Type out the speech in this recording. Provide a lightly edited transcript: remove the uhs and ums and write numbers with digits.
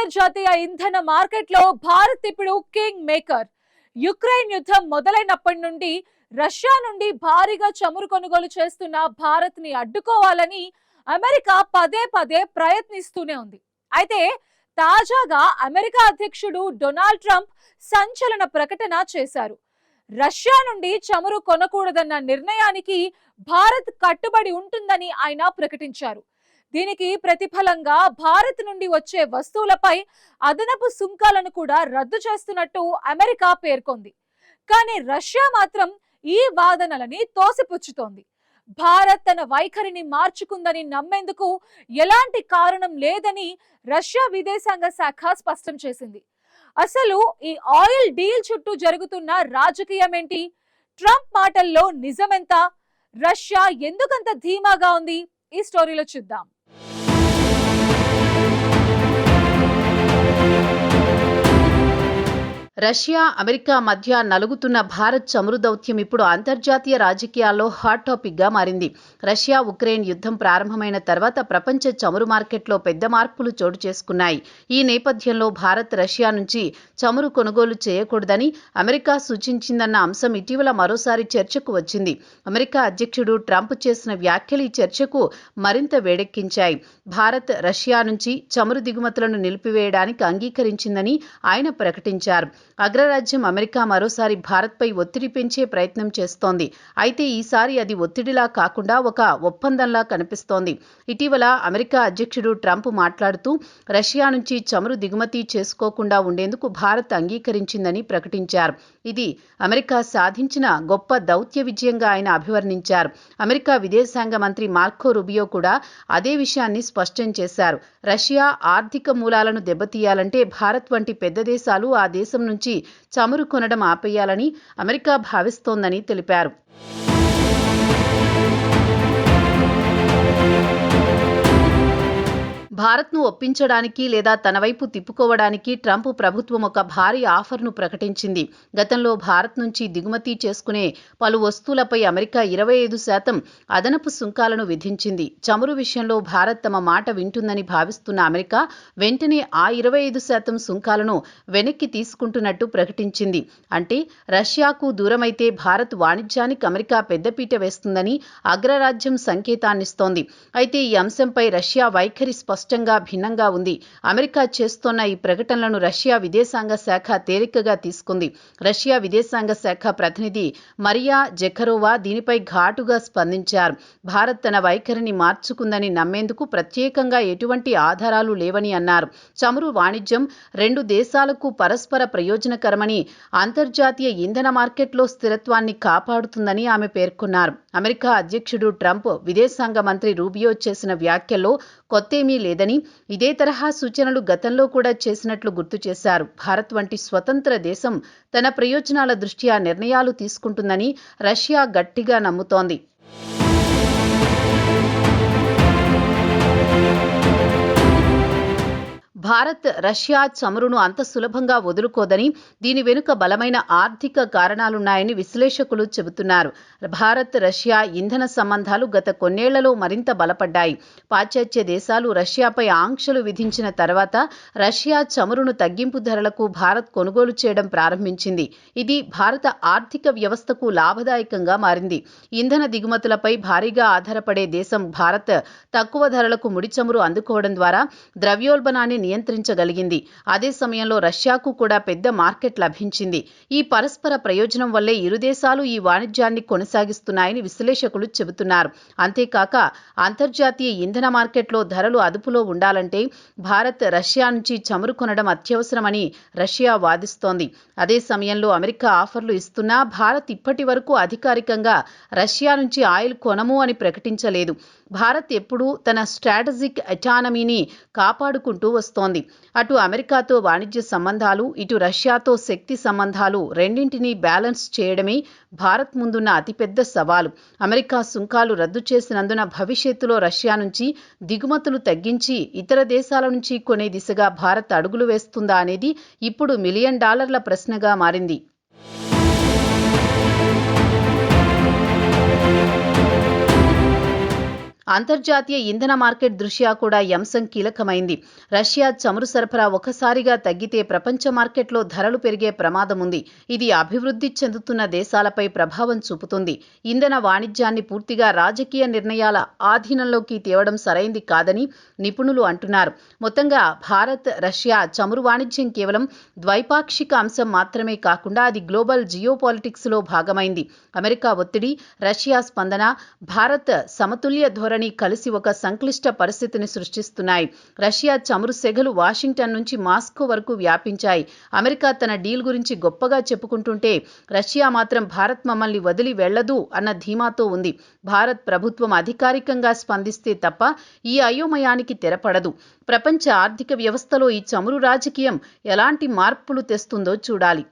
అంతర్జాతీయ ఇంధన మార్కెట్లో భారత్ ఇప్పుడు కింగ్ మేకర్. యుక్రెయిన్ యుద్ధం మొదలైనప్పటి నుండి రష్యా నుండి భారీగా చమురు కొనుగోలు చేస్తున్న భారత్ ని అడ్డుకోవాలని అమెరికా పదే పదే ప్రయత్నిస్తూనే ఉంది. అయితే తాజాగా అమెరికా అధ్యక్షుడు డొనాల్డ్ ట్రంప్ సంచలన ప్రకటన చేశారు. రష్యా నుండి చమురు కొనకూడదన్న నిర్ణయానికి భారత్ కట్టుబడి ఉంటుందని ఆయన ప్రకటించారు. దీనికి ప్రతిఫలంగా భారత్ నుండి వచ్చే వస్తువులపై అదనపు సుంకాలను కూడా రద్దు చేస్తున్నట్టు అమెరికా పేర్కొంది. కానీ రష్యా మాత్రం ఈ వాదనలని తోసిపుచ్చుతోంది. భారత్ తన వైఖరిని మార్చుకుందని నమ్మేందుకు ఎలాంటి కారణం లేదని రష్యా విదేశాంగ శాఖ స్పష్టం చేసింది. అసలు ఈ ఆయిల్ డీల్ చుట్టూ జరుగుతున్న రాజకీయం ఏంటి? ట్రంప్ మాటల్లో నిజమెంత? రష్యా ఎందుకంత ధీమాగా ఉంది? ఈ స్టోరీలో చూద్దాం. రష్యా, అమెరికా మధ్య నలుగుతున్న భారత్ చమురు దౌత్యం ఇప్పుడు అంతర్జాతీయ రాజకీయాల్లో హాట్ టాపిక్ గా మారింది. రష్యా ఉక్రెయిన్ యుద్ధం ప్రారంభమైన తర్వాత ప్రపంచ చమురు మార్కెట్లో పెద్ద మార్పులు చోటు చేసుకున్నాయి. ఈ నేపథ్యంలో భారత్ రష్యా నుంచి చమురు కొనుగోలు చేయకూడదని అమెరికా సూచించిందన్న అంశం ఇటీవల మరోసారి చర్చకు వచ్చింది. అమెరికా అధ్యక్షుడు ట్రంప్ చేసిన వ్యాఖ్యలు ఈ చర్చకు మరింత వేడెక్కించాయి. భారత్ రష్యా నుంచి చమురు దిగుమతులను నిలిపివేయడానికి అంగీకరించిందని ఆయన ప్రకటించారు. అగ్రరాజ్యం అమెరికా మరోసారి భారత్పై ఒత్తిడి పెంచే ప్రయత్నం చేస్తోంది. అయితే ఈసారి అది ఒత్తిడిలా కాకుండా ఒక ఒప్పందంలా కనిపిస్తోంది. ఇటీవల అమెరికా అధ్యక్షుడు ట్రంప్ మాట్లాడుతూ రష్యా నుంచి చమురు దిగుమతి చేసుకోకుండా ఉండేందుకు భారత్ అంగీకరించిందని ప్రకటించారు. ఇది అమెరికా సాధించిన గొప్ప దౌత్య విజయంగా ఆయన అభివర్ణించారు. అమెరికా విదేశాంగ మంత్రి మార్కో రూబియో కూడా అదే విషయాన్ని స్పష్టం చేశారు. రష్యా ఆర్థిక మూలాలను దెబ్బతీయాలంటే భారత్ వంటి పెద్ద దేశాలు ఆ దేశం నుంచి చమురు కొనడం ఆపేయాలని అమెరికా భావిస్తోందని తెలిపారు. భారత్ను ఒప్పించడానికి లేదా తన వైపు తిప్పుకోవడానికి ట్రంప్ ప్రభుత్వం ఒక భారీ ఆఫర్ను ప్రకటించింది. గతంలో భారత్ నుంచి దిగుమతి చేసుకునే పలు వస్తువులపై అమెరికా 25% అదనపు సుంకాలను విధించింది. చమురు విషయంలో భారత్ తమ మాట వింటుందని భావిస్తున్న అమెరికా వెంటనే ఆ 25% సుంకాలను వెనక్కి తీసుకుంటున్నట్టు ప్రకటించింది. అంటే రష్యాకు దూరమైతే భారత్ వాణిజ్యానికి అమెరికా పెద్దపీట వేస్తుందని అగ్రరాజ్యం సంకేతాన్నిస్తోంది. అయితే ఈ అంశంపై రష్యా వైఖరి స్పష్టంగా భిన్నంగా ఉంది. అమెరికా చేస్తోన్న ఈ ప్రకటనలను రష్యా విదేశాంగ శాఖ తేలికగా తీసుకుంది. రష్యా విదేశాంగ శాఖ ప్రతినిధి మరియా జెఖరోవా దీనిపై ఘాటుగా స్పందించారు. భారత్ తన వైఖరిని మార్చుకుందని నమ్మేందుకు ప్రత్యేకంగా ఎటువంటి ఆధారాలు లేవని అన్నారు. చమురు వాణిజ్యం రెండు దేశాలకు పరస్పర ప్రయోజనకరమని, అంతర్జాతీయ ఇంధన మార్కెట్లో స్థిరత్వాన్ని కాపాడుతుందని ఆమె పేర్కొన్నారు. అమెరికా అధ్యక్షుడు ట్రంప్ విదేశాంగ మంత్రి రూబియో చేసిన వ్యాఖ్యల్లో కొత్తేమీ లేదని, ఇదే తరహా సూచనలు గతంలో కూడా చేసినట్లు గుర్తు చేశారు. భారత్ వంటి స్వతంత్ర దేశం తన ప్రయోజనాల దృష్ట్యా నిర్ణయాలు తీసుకుంటుందని రష్యా గట్టిగా నమ్ముతోంది. భారత్ రష్యా చమురును అంత సులభంగా వదులుకోదని, దీని వెనుక బలమైన ఆర్థిక కారణాలున్నాయని విశ్లేషకులు చెబుతున్నారు. భారత్ రష్యా ఇంధన సంబంధాలు గత కొన్నేళ్లలో మరింత బలపడ్డాయి. పాశ్చాత్య దేశాలు రష్యాపై ఆంక్షలు విధించిన తర్వాత రష్యా చమురును తగ్గింపు ధరలకు భారత్ కొనుగోలు చేయడం ప్రారంభించింది. ఇది భారత ఆర్థిక వ్యవస్థకు లాభదాయకంగా మారింది. ఇంధన దిగుమతులపై భారీగా ఆధారపడే దేశం భారత్ తక్కువ ధరలకు ముడి చమురు అందుకోవడం ద్వారా ద్రవ్యోల్బణాన్ని నియంత్రించగలిగింది. అదే సమయంలో రష్యాకు కూడా పెద్ద మార్కెట్ లభించింది. ఈ పరస్పర ప్రయోజనం వల్లే ఇరు దేశాలు ఈ వాణిజ్యాన్ని కొనసాగిస్తున్నాయని విశ్లేషకులు చెబుతున్నారు. అంతేకాక అంతర్జాతీయ ఇంధన మార్కెట్లో ధరలు అదుపులో ఉండాలంటే భారత్ రష్యా నుంచి చమురు కొనడం అత్యవసరమని రష్యా వాదిస్తోంది. అదే సమయంలో అమెరికా ఆఫర్లు ఇస్తున్నా భారత్ ఇప్పటి వరకు అధికారికంగా రష్యా నుంచి ఆయిల్ కొనము అని ప్రకటించలేదు. భారత్ ఎప్పుడూ తన స్ట్రాటజిక్ ఎటానమీని కాపాడుకుంటూ వస్తోంది. అటు అమెరికాతో వాణిజ్య సంబంధాలు, ఇటు రష్యాతో శక్తి సంబంధాలు రెండింటినీ బ్యాలెన్స్ చేయడమే భారత్ ముందున్న అతిపెద్ద సవాలు. అమెరికా సుంకాలు రద్దు చేసినందున భవిష్యత్తులో రష్యా నుంచి దిగుమతులు తగ్గించి ఇతర దేశాల నుంచి కొనే దిశగా భారత్ అడుగులు వేస్తుందా అనేది ఇప్పుడు $1 మిలియన్ ప్రశ్నగా మారింది. అంతర్జాతీయ ఇంధన మార్కెట్ దృష్ట్యా కూడా ఈ అంశం కీలకమైంది. రష్యా చమురు సరఫరా ఒకసారిగా తగ్గితే ప్రపంచ మార్కెట్లో ధరలు పెరిగే ప్రమాదం ఉంది. ఇది అభివృద్ధి చెందుతున్న దేశాలపై ప్రభావం చూపుతుంది. ఇంధన వాణిజ్యాన్ని పూర్తిగా రాజకీయ నిర్ణయాల ఆధీనంలోకి తేవడం సరైంది కాదని నిపుణులు అంటున్నారు. మొత్తంగా భారత్ రష్యా చమురు వాణిజ్యం కేవలం ద్వైపాక్షిక అంశం మాత్రమే కాకుండా అది గ్లోబల్ జియోపాలిటిక్స్లో భాగమైంది. అమెరికా ఒత్తిడి, రష్యా స్పందన, భారత్ సమతుల్య ధోరణి కలిసి ఒక సంక్లిష్ట పరిస్థితిని సృష్టిస్తున్నాయి. రష్యా చమురు సెగలు వాషింగ్టన్ నుంచి మాస్కో వరకు వ్యాపించాయి. అమెరికా తన డీల్ గురించి గొప్పగా చెప్పుకుంటుంటే రష్యా మాత్రం భారత్ మమ్మల్ని వదిలి వెళ్లదు అన్న ధీమాతో ఉంది. భారత్ ప్రభుత్వం అధికారికంగా స్పందిస్తే తప్ప ఈ అయోమయానికి తెరపడదు. ప్రపంచ ఆర్థిక వ్యవస్థలో ఈ చమురు రాజకీయం ఎలాంటి మార్పులు తెస్తుందో చూడాలి.